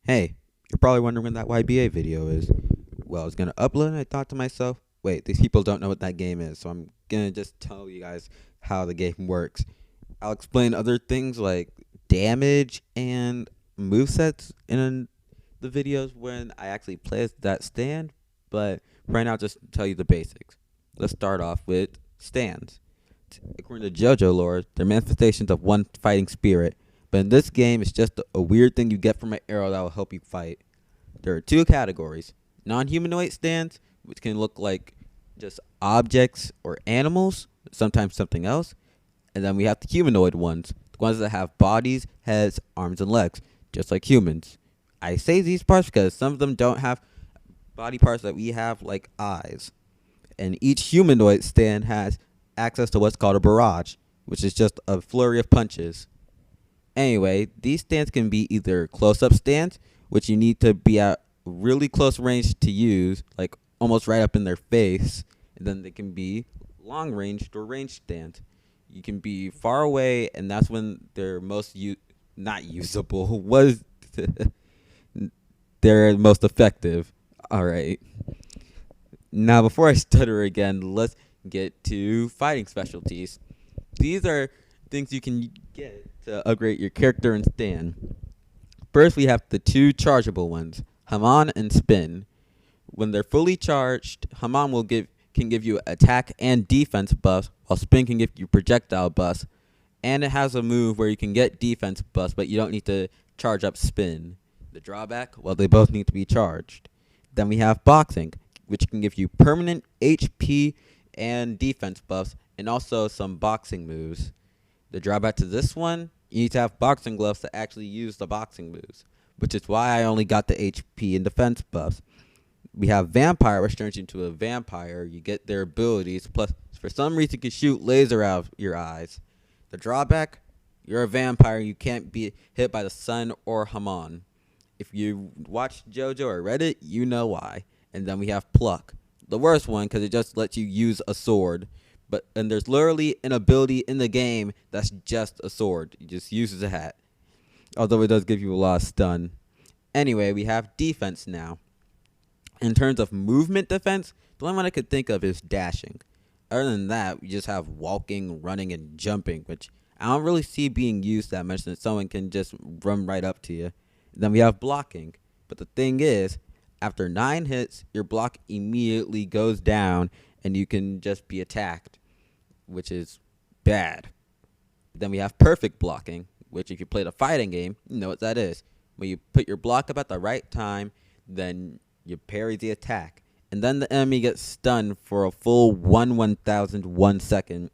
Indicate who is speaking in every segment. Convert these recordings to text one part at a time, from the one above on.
Speaker 1: Hey, you're probably wondering when that YBA video is. Well, I was gonna upload and I thought to myself, wait, these people don't know what that game is, so I'm gonna just tell you guys how the game works. I'll explain other things like damage and movesets in the videos when I actually play as that stand, but right now I'll just tell you the basics. Let's start off with stands. According to JoJo lore, they're manifestations of one fighting spirit, but in this game, it's just a weird thing you get from an arrow that will help you fight. There are two categories: non-humanoid stands, which can look like just objects or animals, sometimes something else, and then we have the humanoid ones, the ones that have bodies, heads, arms, and legs, just like humans. I say these parts because some of them don't have body parts that we have, like eyes. And each humanoid stand has access to what's called a barrage, which is just a flurry of punches. Anyway, these stands can be either close-up stands, which you need to be at really close range to use, like almost right up in their face. And then they can be long-ranged or ranged stands. You can be far away, and that's when they're most not usable. Was they're most effective. All right. Now, before I stutter again, let's get to fighting specialties. These are things you can get to upgrade your character and stand. First, we have the two chargeable ones, Haman and Spin. When they're fully charged, Haman can give you attack and defense buffs, while Spin can give you projectile buffs. And it has a move where you can get defense buffs, but you don't need to charge up Spin. The drawback? Well, they both need to be charged. Then we have boxing, which can give you permanent HP and defense buffs, and also some boxing moves. The drawback to this one, you need to have boxing gloves to actually use the boxing moves, which is why I only got the HP and defense buffs. We have vampire, which turns you into a vampire. You get their abilities, plus for some reason you can shoot laser out of your eyes. The drawback, you're a vampire, you can't be hit by the sun or Haman. If you watch JoJo or read it, you know why. And then we have pluck, the worst one because it just lets you use a sword. And there's literally an ability in the game that's just a sword. You just use a hat. Although it does give you a lot of stun. Anyway, we have defense now. In terms of movement defense, the only one I could think of is dashing. Other than that, we just have walking, running, and jumping, which I don't really see being used that much since someone can just run right up to you. Then we have blocking. But the thing is, after 9 hits, your block immediately goes down and you can just be attacked, which is bad. Then we have perfect blocking, which if you play the fighting game, you know what that is. When you put your block up at the right time, then you parry the attack. And then the enemy gets stunned for a full 1/1001 second.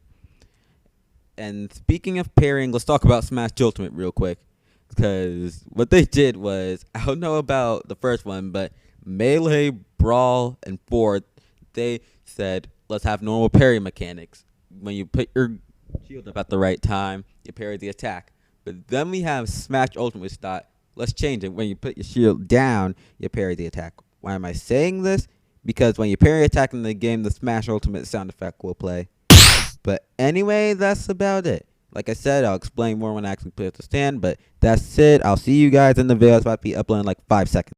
Speaker 1: And speaking of parrying, let's talk about Smash Ultimate real quick. Because what they did was, I don't know about the first one, but Melee, Brawl, and Fourth, they said, let's have normal parry mechanics. When you put your shield up at the right time, you parry the attack. But then we have Smash Ultimate, which thought, let's change it. When you put your shield down, you parry the attack. Why am I saying this? Because when you parry attack in the game, the Smash Ultimate sound effect will play. But anyway, that's about it. Like I said, I'll explain more when I actually play with the stand, but that's it. I'll see you guys in the video. It's about to be uploaded in like 5 seconds.